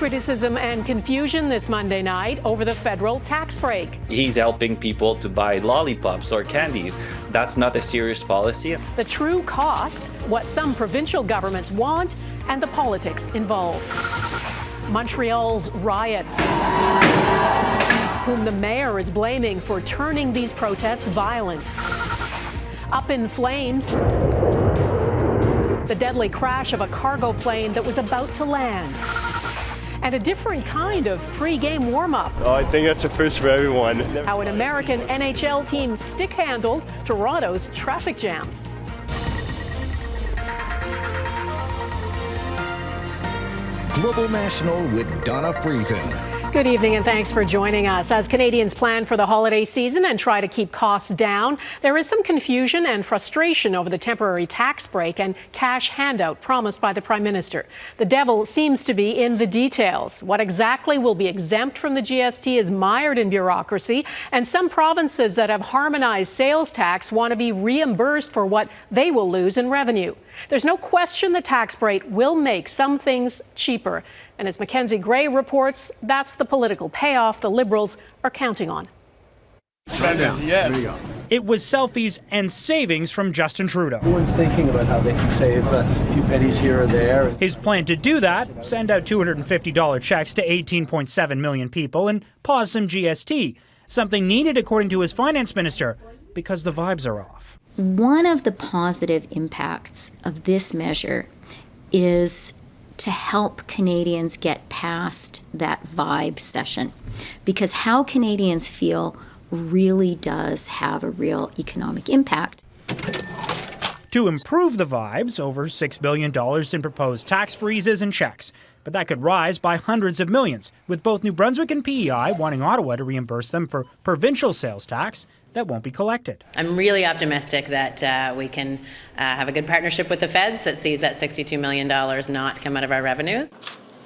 criticism and confusion this Monday night over the federal tax break. He's helping people to buy lollipops or candies. That's not a serious policy. The true cost, what some provincial governments want, and the politics involved. Montreal's riots, whom the mayor is blaming for turning these protests violent. Up in flames, the deadly crash of a cargo plane that was about to land. And a different kind of pre-game warm-up. Oh, I think that's a first for everyone. How an American NHL team stick-handled Toronto's traffic jams. Global National with Donna Friesen. Good evening and thanks for joining us. As Canadians plan for the holiday season and try to keep costs down, there is some confusion and frustration over the temporary tax break and cash handout promised by the Prime Minister. The devil seems to be in the details. What exactly will be exempt from the GST is mired in bureaucracy, and some provinces that have harmonized sales tax want to be reimbursed for what they will lose in revenue. There's no question the tax break will make some things cheaper. And as Mackenzie Gray reports, that's the political payoff the Liberals are counting on. It was selfies and savings from Justin Trudeau. Everyone's thinking about how they can save a few pennies here or there. His plan to do that, send out $250 checks to 18.7 million people and pause some GST, something needed according to his finance minister, because the vibes are off. One of the positive impacts of this measure is to help Canadians get past that vibe session, because how Canadians feel really does have a real economic impact. To improve the vibes, over $6 billion in proposed tax freezes and checks. But that could rise by hundreds of millions, with both New Brunswick and PEI wanting Ottawa to reimburse them for provincial sales tax that won't be collected. I'm really optimistic that we can have a good partnership with the feds that sees that $62 million not come out of our revenues.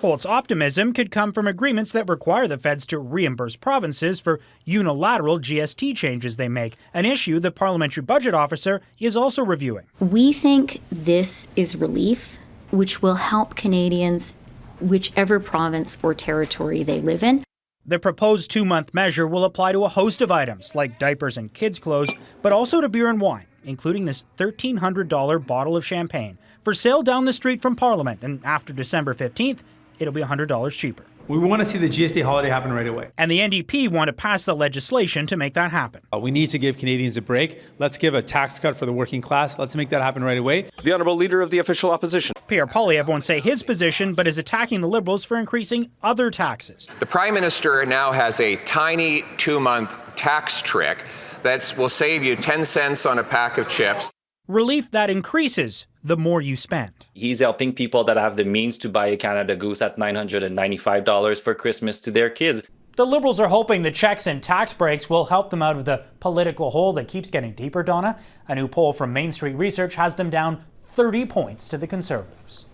Holt's optimism could come from agreements that require the feds to reimburse provinces for unilateral GST changes they make, an issue the parliamentary budget officer is also reviewing. We think this is relief, which will help Canadians, whichever province or territory they live in. The proposed 2-month measure will apply to a host of items, like diapers and kids' clothes, but also to beer and wine, including this $1,300 bottle of champagne, for sale down the street from Parliament, and after December 15th, it'll be $100 cheaper. We want to see the GST holiday happen right away. And the NDP want to pass the legislation to make that happen. We need to give Canadians a break. Let's give a tax cut for the working class. Let's make that happen right away. The Honourable Leader of the Official Opposition. Pierre Poilievre won't say his position, but is attacking the Liberals for increasing other taxes. The Prime Minister now has a tiny 2-month tax trick that will save you 10 cents on a pack of chips. Relief that increases the more you spend. He's helping people that have the means to buy a Canada Goose at $995 for Christmas to their kids. The Liberals are hoping the checks and tax breaks will help them out of the political hole that keeps getting deeper, Donna. A new poll from Main Street Research has them down 30 points to the Conservatives.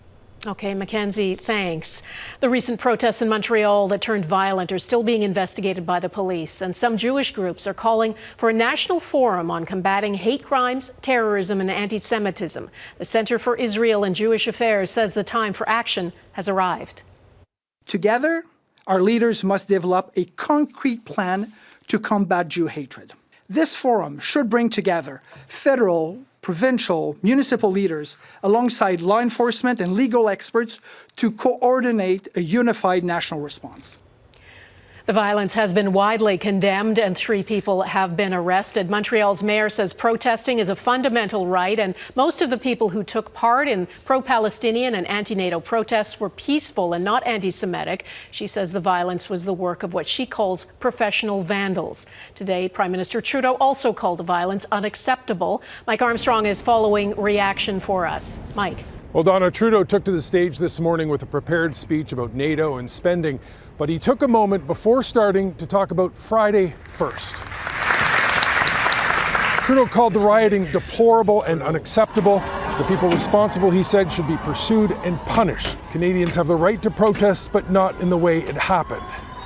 Okay, Mackenzie, thanks. The recent protests in Montreal that turned violent are still being investigated by the police, and some Jewish groups are calling for a national forum on combating hate crimes, terrorism, and anti-Semitism. The Centre for Israel and Jewish Affairs says the time for action has arrived. Together, our leaders must develop a concrete plan to combat Jew hatred. This forum should bring together federal, provincial, municipal leaders alongside law enforcement and legal experts to coordinate a unified national response. The violence has been widely condemned and 3 people have been arrested. Montreal's mayor says protesting is a fundamental right, and most of the people who took part in pro-Palestinian and anti-NATO protests were peaceful and not anti-Semitic. She says the violence was the work of what she calls professional vandals. Today, Prime Minister Trudeau also called the violence unacceptable. Mike Armstrong is following reaction for us. Mike. Well, Donna, Trudeau took to the stage this morning with a prepared speech about NATO and spending, but he took a moment before starting to talk about Friday first. Trudeau called the rioting deplorable and unacceptable. The people responsible, he said, should be pursued and punished. Canadians have the right to protest, but not in the way it happened.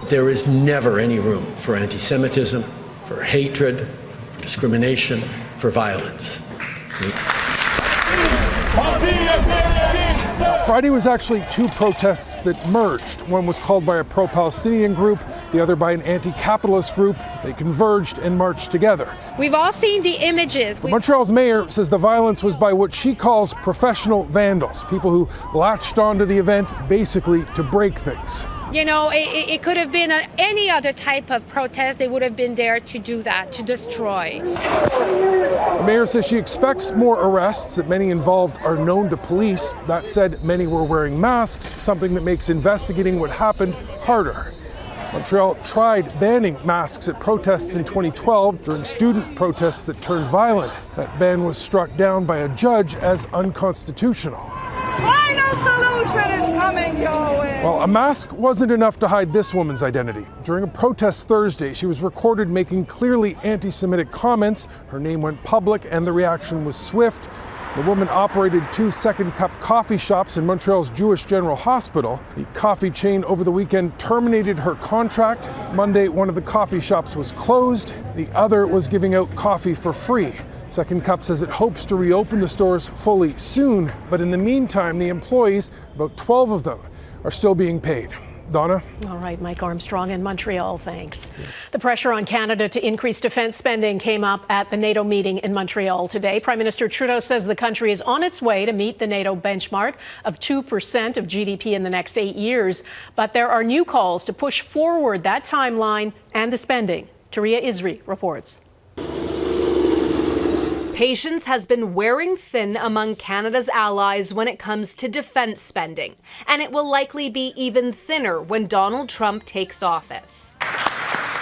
There is never any room for anti-Semitism, for hatred, for discrimination, for violence. Friday was actually two protests that merged. One was called by a pro-Palestinian group, the other by an anti-capitalist group. They converged and marched together. We've all seen the images. But Montreal's mayor says the violence was by what she calls professional vandals, people who latched onto the event basically to break things. You know, it could have been any other type of protest. They would have been there to do that, to destroy. The mayor says she expects more arrests, that many involved are known to police. That said, many were wearing masks, something that makes investigating what happened harder. Montreal tried banning masks at protests in 2012 during student protests that turned violent. That ban was struck down by a judge as unconstitutional. Final solution is coming your way. Well, a mask wasn't enough to hide this woman's identity. During a protest Thursday, she was recorded making clearly anti-Semitic comments. Her name went public and the reaction was swift. The woman operated 2 Second Cup coffee shops in Montreal's Jewish General Hospital. The coffee chain over the weekend terminated her contract. Monday, one of the coffee shops was closed. The other was giving out coffee for free. Second Cup says it hopes to reopen the stores fully soon, but in the meantime, the employees, about 12 of them, are still being paid. Donna? All right, Mike Armstrong in Montreal, thanks. The pressure on Canada to increase defense spending came up at the NATO meeting in Montreal today. Prime Minister Trudeau says the country is on its way to meet the NATO benchmark of 2% of GDP in the next 8 years. But there are new calls to push forward that timeline and the spending. Touria Izri reports. Patience has been wearing thin among Canada's allies when it comes to defense spending, and it will likely be even thinner when Donald Trump takes office.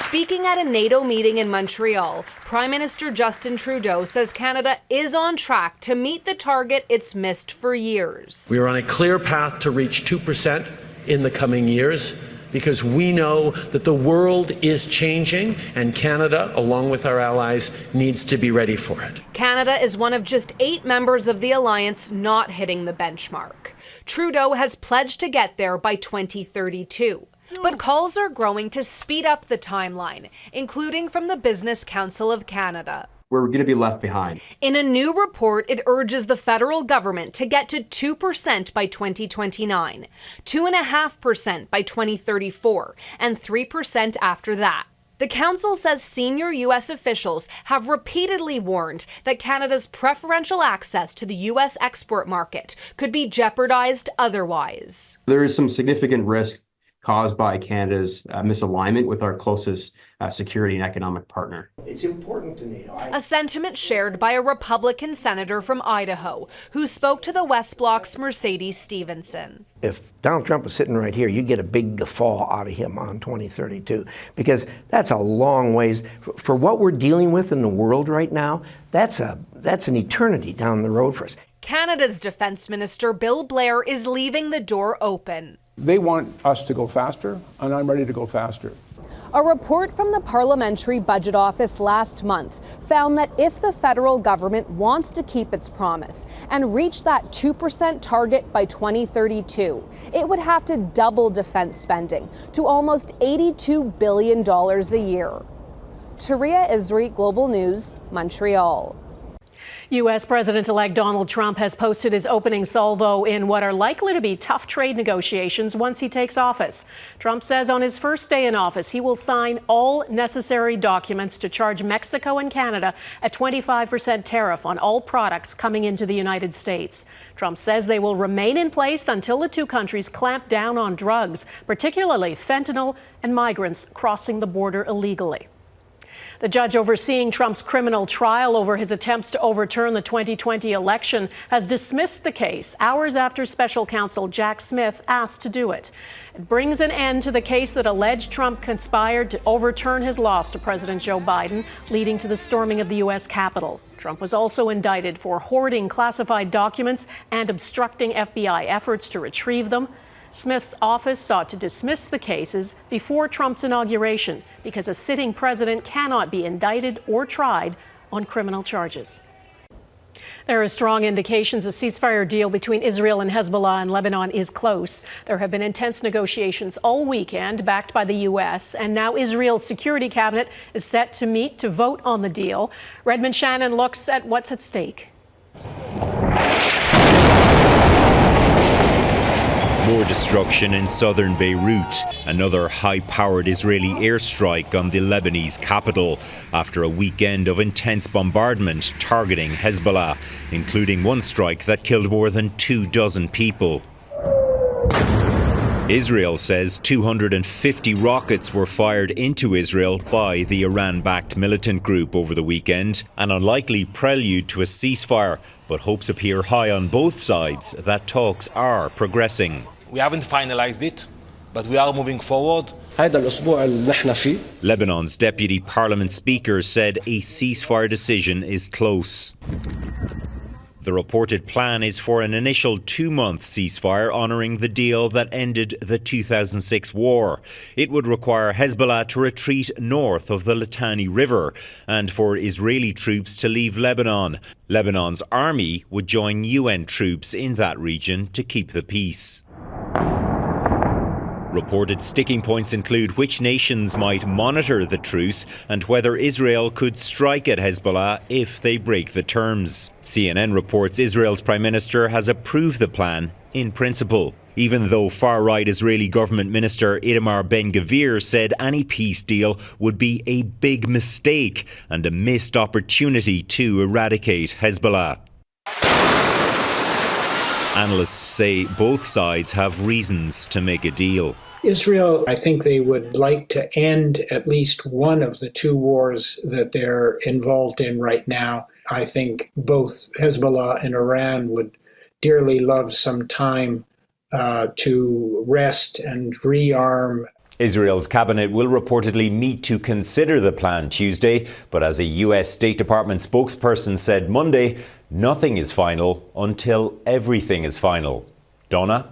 Speaking at a NATO meeting in Montreal, Prime Minister Justin Trudeau says Canada is on track to meet the target it's missed for years. We are on a clear path to reach 2% in the coming years, because we know that the world is changing and Canada, along with our allies, needs to be ready for it. Canada is one of just 8 members of the alliance not hitting the benchmark. Trudeau has pledged to get there by 2032. But calls are growing to speed up the timeline, including from the Business Council of Canada. We're going to be left behind. In a new report, it urges the federal government to get to 2% by 2029, 2.5% by 2034, and 3% after that. The council says senior U.S. officials have repeatedly warned that Canada's preferential access to the U.S. export market could be jeopardized otherwise. There is some significant risk caused by Canada's misalignment with our closest security and economic partner. It's important to NATO. A sentiment shared by a Republican senator from Idaho who spoke to the West Bloc's Mercedes Stephenson. If Donald Trump was sitting right here, you'd get a big guffaw out of him on 2032, because that's a long ways. For what we're dealing with in the world right now, that's an eternity down the road for us. Canada's Defense Minister Bill Blair is leaving the door open. They want us to go faster, and I'm ready to go faster. A report from the Parliamentary Budget Office last month found that if the federal government wants to keep its promise and reach that 2% target by 2032, it would have to double defense spending to almost $82 billion a year. Touria Izri, Global News, Montreal. U.S. President-elect Donald Trump has posted his opening salvo in what are likely to be tough trade negotiations once he takes office. Trump says on his first day in office, he will sign all necessary documents to charge Mexico and Canada a 25% tariff on all products coming into the United States. Trump says they will remain in place until the two countries clamp down on drugs, particularly fentanyl and migrants crossing the border illegally. The judge overseeing Trump's criminal trial over his attempts to overturn the 2020 election has dismissed the case hours after special counsel Jack Smith asked to do it. It brings an end to the case that alleged Trump conspired to overturn his loss to President Joe Biden, leading to the storming of the U.S. Capitol. Trump was also indicted for hoarding classified documents and obstructing FBI efforts to retrieve them. Smith's office sought to dismiss the cases before Trump's inauguration because a sitting president cannot be indicted or tried on criminal charges. There are strong indications a ceasefire deal between Israel and Hezbollah in Lebanon is close. There have been intense negotiations all weekend, backed by the U.S., and now Israel's security cabinet is set to meet to vote on the deal. Redmond Shannon looks at what's at stake. destruction in southern Beirut. Another high-powered Israeli airstrike on the Lebanese capital after a weekend of intense bombardment targeting Hezbollah, including one strike that killed more than 24 people. Israel says 250 rockets were fired into Israel by the Iran-backed militant group over the weekend, an unlikely prelude to a ceasefire, but hopes appear high on both sides that talks are progressing. We haven't finalized it, but we are moving forward. Lebanon's deputy parliament speaker said a ceasefire decision is close. The reported plan is for an initial 2-month ceasefire honouring the deal that ended the 2006 war. It would require Hezbollah to retreat north of the Litani River and for Israeli troops to leave Lebanon. Lebanon's army would join UN troops in that region to keep the peace. Reported sticking points include which nations might monitor the truce and whether Israel could strike at Hezbollah if they break the terms. CNN reports Israel's Prime Minister has approved the plan in principle, even though far-right Israeli government minister Itamar Ben-Gvir said any peace deal would be a big mistake and a missed opportunity to eradicate Hezbollah. Analysts say both sides have reasons to make a deal. Israel, I think they would like to end at least one of the two wars that they're involved in right now. I think both Hezbollah and Iran would dearly love some time to rest and rearm. Israel's cabinet will reportedly meet to consider the plan Tuesday, but as a US State Department spokesperson said Monday, nothing is final until everything is final. Donna?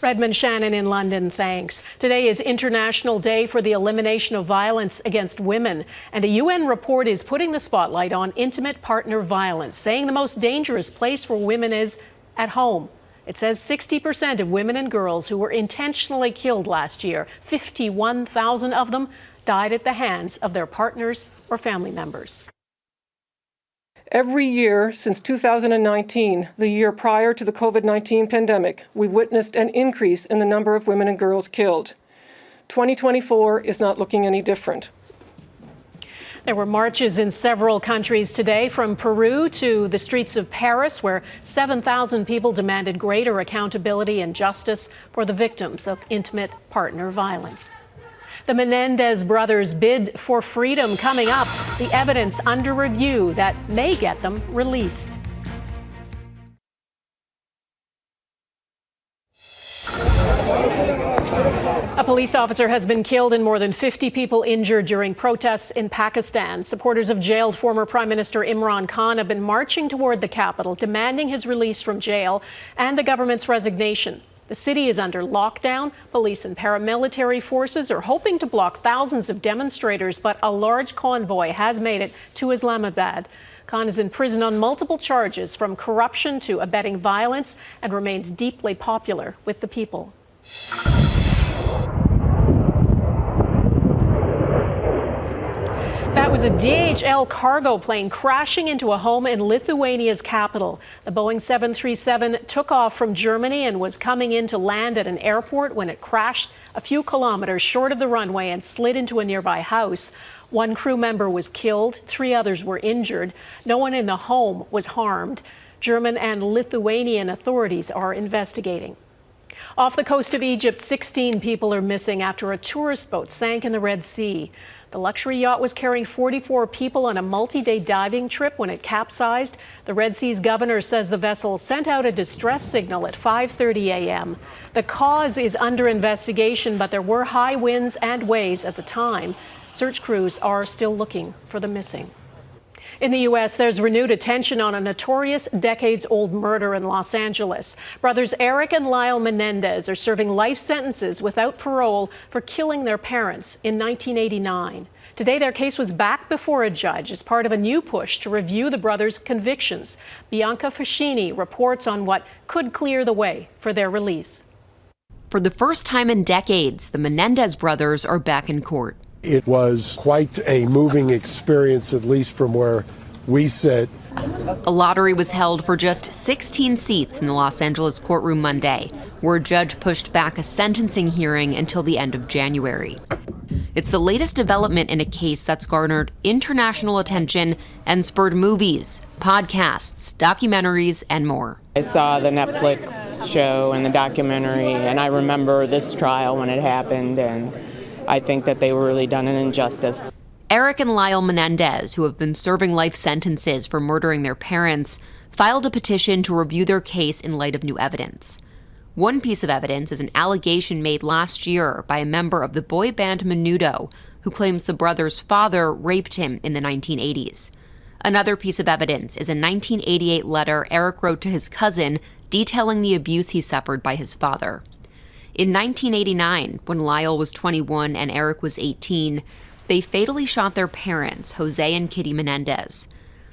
Redmond Shannon in London, thanks. Today is International Day for the Elimination of Violence Against Women, and a UN report is putting the spotlight on intimate partner violence, saying the most dangerous place for women is at home. It says 60% of women and girls who were intentionally killed last year, 51,000 of them, died at the hands of their partners or family members. Every year since 2019, the year prior to the COVID-19 pandemic, we've witnessed an increase in the number of women and girls killed. 2024 is not looking any different. There were marches in several countries today, from Peru to the streets of Paris, where 7,000 people demanded greater accountability and justice for the victims of intimate partner violence. The Menendez brothers' bid for freedom coming up, the evidence under review that may get them released. A police officer has been killed and more than 50 people injured during protests in Pakistan. Supporters of jailed former Prime Minister Imran Khan have been marching toward the capital, demanding his release from jail and the government's resignation. The city is under lockdown. Police and paramilitary forces are hoping to block thousands of demonstrators, but a large convoy has made it to Islamabad. Khan is in prison on multiple charges, from corruption to abetting violence, and remains deeply popular with the people. That was a DHL cargo plane crashing into a home in Lithuania's capital. The Boeing 737 took off from Germany and was coming in to land at an airport when it crashed a few kilometers short of the runway and slid into a nearby house. One crew member was killed, 3 others were injured. No one in the home was harmed. German and Lithuanian authorities are investigating. Off the coast of Egypt, 16 people are missing after a tourist boat sank in the Red Sea. The luxury yacht was carrying 44 people on a multi-day diving trip when it capsized. The Red Sea's governor says the vessel sent out a distress signal at 5:30 a.m. The cause is under investigation, but there were high winds and waves at the time. Search crews are still looking for the missing. In the U.S., there's renewed attention on a notorious decades-old murder in Los Angeles. Brothers Eric and Lyle Menendez are serving life sentences without parole for killing their parents in 1989. Today, their case was back before a judge as part of a new push to review the brothers' convictions. Bianca Fascini reports on what could clear the way for their release. For the first time in decades, the Menendez brothers are back in court. It was quite a moving experience, at least from where we sit. A lottery was held for just 16 seats in the Los Angeles courtroom Monday, where a judge pushed back a sentencing hearing until the end of January. It's the latest development in a case that's garnered international attention and spurred movies, podcasts, documentaries, and more. I saw the Netflix show and the documentary, and I remember this trial when it happened, and I think that they were really done an injustice. Eric and Lyle Menendez, who have been serving life sentences for murdering their parents, filed a petition to review their case in light of new evidence. One piece of evidence is an allegation made last year by a member of the boy band Menudo, who claims the brother's father raped him in the 1980s. Another piece of evidence is a 1988 letter Eric wrote to his cousin detailing the abuse he suffered by his father. In 1989, when Lyle was 21 and Eric was 18, they fatally shot their parents, Jose and Kitty Menendez.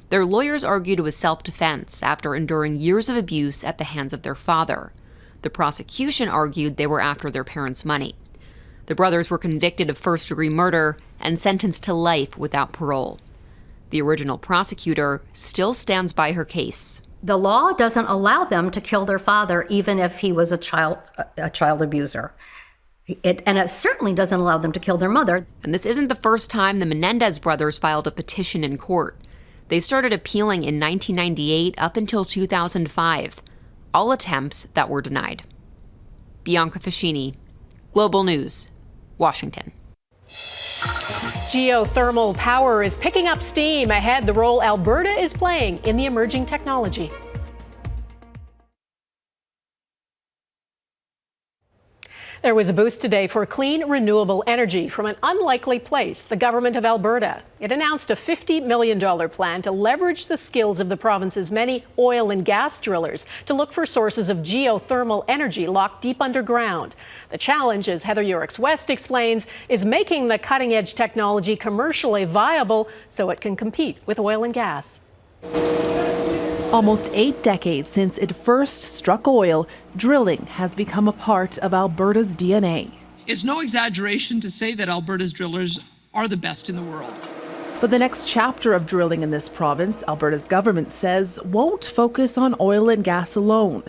Their lawyers argued it was self-defense after enduring years of abuse at the hands of their father. The prosecution argued they were after their parents' money. The brothers were convicted of first-degree murder and sentenced to life without parole. The original prosecutor still stands by her case. The law doesn't allow them to kill their father, even if he was a child abuser. And it certainly doesn't allow them to kill their mother. And this isn't the first time the Menendez brothers filed a petition in court. They started appealing in 1998 up until 2005. All attempts that were denied. Bianca Fascini, Global News, Washington. Geothermal power is picking up steam ahead the role Alberta is playing in the emerging technology. There was a boost today for clean, renewable energy from an unlikely place, the government of Alberta. It announced a $50 million plan to leverage the skills of the province's many oil and gas drillers to look for sources of geothermal energy locked deep underground. The challenge, as Heather Yurix-West explains, is making the cutting-edge technology commercially viable so it can compete with oil and gas. Almost 8 decades since it first struck oil, drilling has become a part of Alberta's DNA. It's no exaggeration to say that Alberta's drillers are the best in the world. But the next chapter of drilling in this province, Alberta's government says, won't focus on oil and gas alone.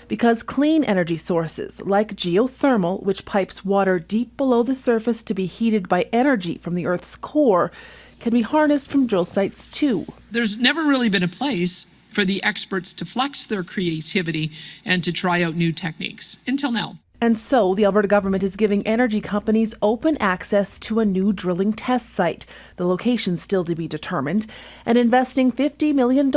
Because clean energy sources like geothermal, which pipes water deep below the surface to be heated by energy from the Earth's core, can be harnessed from drill sites too. There's never really been a place for the experts to flex their creativity and to try out new techniques, until now. And so the Alberta government is giving energy companies open access to a new drilling test site, the location still to be determined, and investing $50 million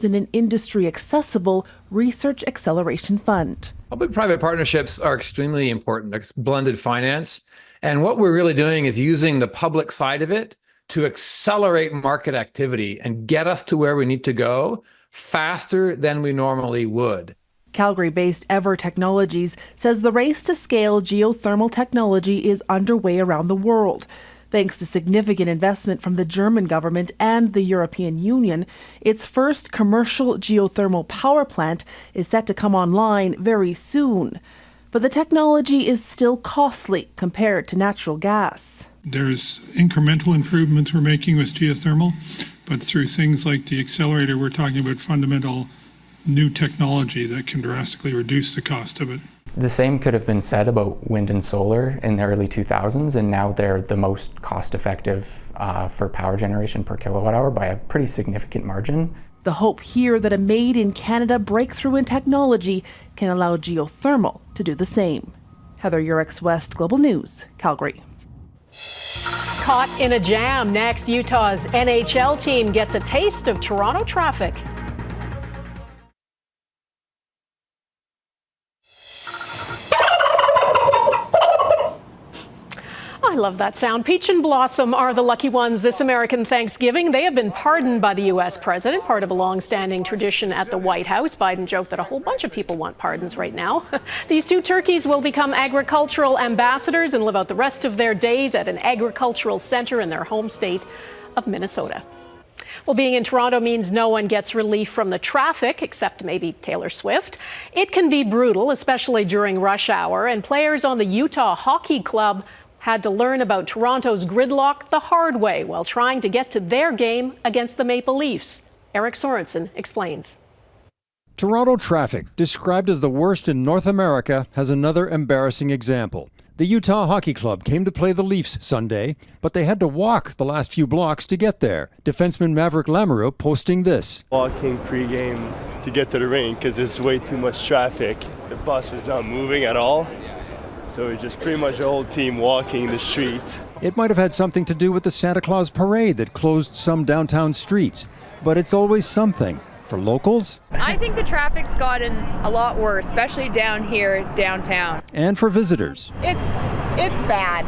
in an industry-accessible research acceleration fund. Public-private partnerships are extremely important. It's blended finance. And what we're really doing is using the public side of it to accelerate market activity and get us to where we need to go faster than we normally would. Calgary-based Ever Technologies says the race to scale geothermal technology is underway around the world. Thanks to significant investment from the German government and the European Union, its first commercial geothermal power plant is set to come online very soon. But the technology is still costly compared to natural gas. There's incremental improvements we're making with geothermal, but through things like the Accelerator, we're talking about fundamental new technology that can drastically reduce the cost of it. The same could have been said about wind and solar in the early 2000s, and now they're the most cost-effective for power generation per kilowatt hour by a pretty significant margin. The hope here that a made-in-Canada breakthrough in technology can allow geothermal to do the same. Heather Yurix-West, Global News, Calgary. Caught in a jam. Next, Utah's NHL team gets a taste of Toronto traffic. I love that sound. Peach and Blossom are the lucky ones this American Thanksgiving. They have been pardoned by the U.S. president, part of a long-standing tradition at the White House. Biden joked that a whole bunch of people want pardons right now. These two turkeys will become agricultural ambassadors and live out the rest of their days at an agricultural center in their home state of Minnesota. Well, being in Toronto means no one gets relief from the traffic, except maybe Taylor Swift. It can be brutal, especially during rush hour, and players on the Utah Hockey Club had to learn about Toronto's gridlock the hard way while trying to get to their game against the Maple Leafs. Eric Sorensen explains. Toronto traffic, described as the worst in North America, has another embarrassing example. The Utah Hockey Club came to play the Leafs Sunday, but they had to walk the last few blocks to get there. Defenseman Maverick Lamoureux posting this. Walking pregame to get to the rink because there's way too much traffic. The bus was not moving at all, so it was just pretty much the whole team walking the street. It might have had something to do with the Santa Claus parade that closed some downtown streets, but it's always something. For locals, I think the traffic's gotten a lot worse, especially down here downtown. And for visitors. It's bad.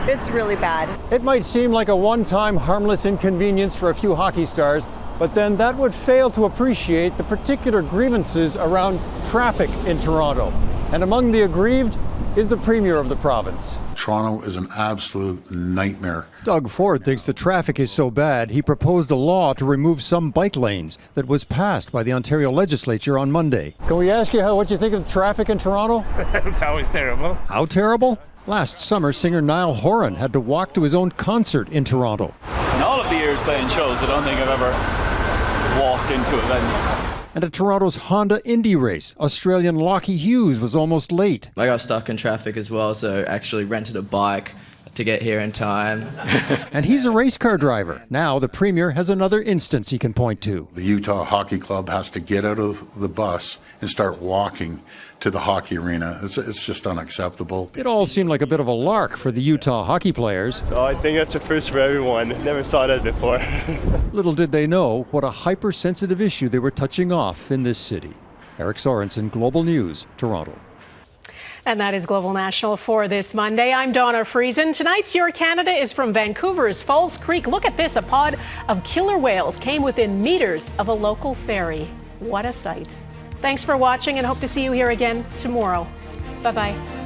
It's really bad. It might seem like a one-time harmless inconvenience for a few hockey stars, but then that would fail to appreciate the particular grievances around traffic in Toronto. And among the aggrieved is the Premier of the province. Toronto is an absolute nightmare. Doug Ford thinks the traffic is so bad, he proposed a law to remove some bike lanes that was passed by the Ontario legislature on Monday. Can we ask you what you think of traffic in Toronto? It's always terrible. How terrible? Last summer, singer Niall Horan had to walk to his own concert in Toronto. In all of the years playing shows, I don't think I've ever walked into a venue. And at Toronto's Honda Indy race, Australian Lockie Hughes was almost late. I got stuck in traffic as well, so actually rented a bike to get here in time. And he's a race car driver. Now the Premier has another instance he can point to. The Utah Hockey Club has to get out of the bus and start walking to the hockey arena. It's just unacceptable. It all seemed like a bit of a lark for the Utah hockey players. So I think that's a first for everyone. Never saw that before. Little did they know what a hypersensitive issue they were touching off in this city. Eric Sorensen, Global News, Toronto. And that is Global National for this Monday. I'm Donna Friesen. Tonight's Your Canada is from Vancouver's Falls Creek. Look at this. A pod of killer whales came within meters of a local ferry. What a sight. Thanks for watching and hope to see you here again tomorrow. Bye-bye.